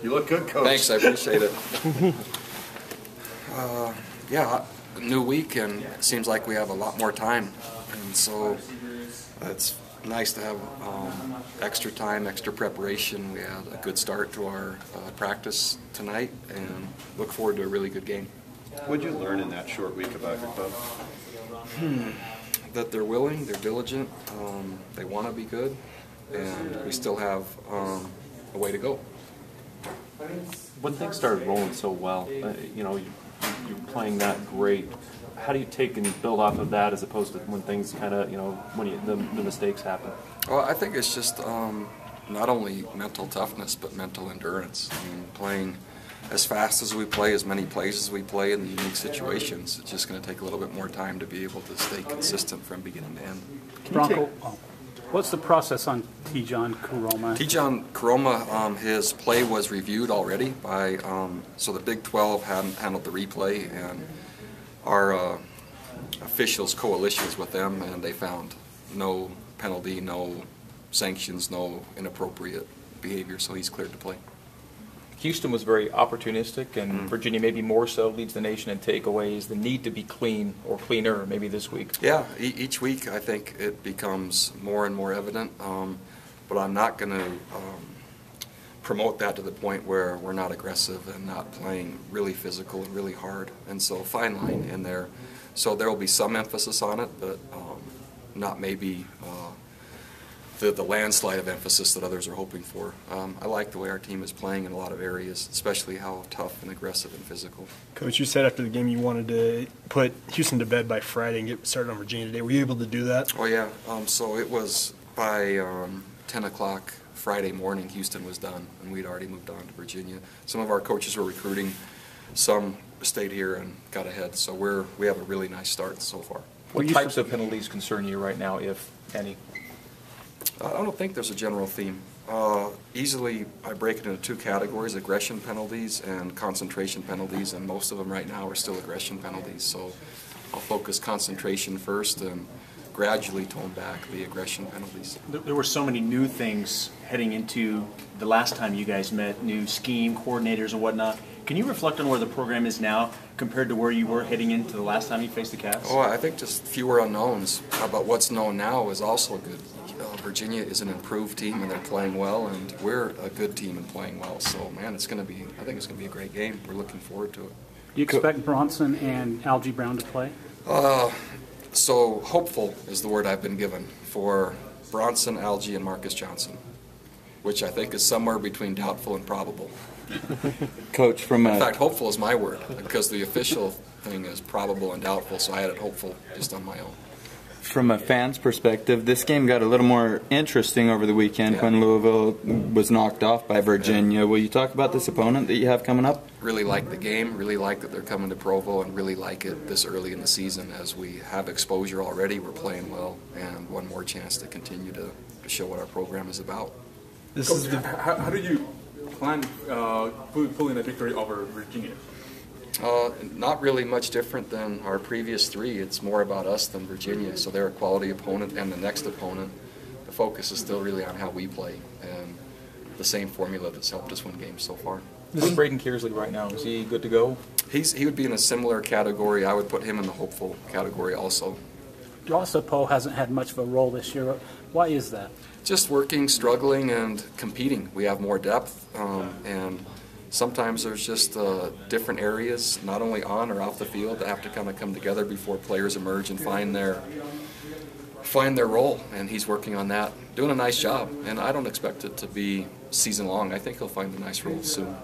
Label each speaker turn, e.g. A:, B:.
A: You look good, Coach.
B: Thanks, I appreciate it. Yeah, new week, and it seems like we have a lot more time, and so it's nice to have extra time, extra preparation. We had a good start to our practice tonight, and look forward to a really good game.
A: What did you learn in that short week about your club?
B: That they're willing, they're diligent, they want to be good, and we still have a way to go.
C: When things started rolling so well, you know, you're playing that great. How do you take and build off of that as opposed to when things kind of, you know, when the mistakes happen?
B: Well, I think it's just not only mental toughness, but mental endurance. I mean, playing as fast as we play, as many plays as we play in the unique situations, it's just going to take a little bit more time to be able to stay consistent from beginning to end.
D: Bronco, what's the process on Tijon Kuroma?
B: Tijon Kuroma, his play was reviewed already by, so the Big 12 handled the replay, and our officials coalitions with them, and they found no penalty, no sanctions, no inappropriate behavior, so he's cleared to play.
E: Houston was very opportunistic, and Virginia maybe more so leads the nation in takeaways. The need to be clean or cleaner maybe this week.
B: Yeah, each week I think it becomes more and more evident, but I'm not going to promote that to the point where we're not aggressive and not playing really physical and really hard, and so fine line in there. So there will be some emphasis on it, but not maybe the landslide of emphasis that others are hoping for. I like the way our team is playing in a lot of areas, especially how tough and aggressive and physical.
F: Coach, you said after the game you wanted to put Houston to bed by Friday and get started on Virginia today. Were you able to do that?
B: Oh yeah, so it was by 10 o'clock Friday morning, Houston was done, and we'd already moved on to Virginia. Some of our coaches were recruiting, some stayed here and got ahead, so we have a really nice start so far.
E: What types of penalties concern you right now, if any?
B: I don't think there's a general theme. Easily, I break it into two categories: aggression penalties and concentration penalties, and most of them right now are still aggression penalties. So I'll focus concentration first and gradually tone back the aggression penalties.
G: There were so many new things heading into the last time you guys met, new scheme, coordinators and whatnot. Can you reflect on where the program is now compared to where you were heading into the last time you faced the Cavs?
B: Oh, I think just fewer unknowns. But what's known now is also good. Virginia is an improved team and they're playing well, and we're a good team and playing well. So, man, it's going to be. I think it's going to be a great game. We're looking forward to it.
D: Do you expect Bronson and Algie Brown to play?
B: So hopeful is the word I've been given for Bronson, Algie, and Marcus Johnson, which I think is somewhere between doubtful and probable.
H: Coach, in
B: fact, hopeful is my word, because the official thing is probable and doubtful, so I had it hopeful just on my own.
H: From a fan's perspective, this game got a little more interesting over the weekend when Louisville was knocked off by Virginia. Will you talk about this opponent that you have coming up?
B: Really like the game, really like that they're coming to Provo, and really like it this early in the season. As we have exposure already, we're playing well, and one more chance to continue to show what our program is about.
I: Coach, how do you plan pulling a victory over Virginia?
B: Not really much different than our previous three. It's more about us than Virginia. So they're a quality opponent, and the next opponent, the focus is still really on how we play, and the same formula that's helped us win games so far.
E: Who's Braden Kearsley right now? Is he good to go?
B: He would be in a similar category. I would put him in the hopeful category also.
D: Poe hasn't had much of a role this year. Why is that?
B: Just working, struggling, and competing. We have more depth, and sometimes there's just different areas, not only on or off the field, that have to kind of come together before players emerge and find their role. And he's working on that, doing a nice job. And I don't expect it to be season long. I think he'll find a nice role soon.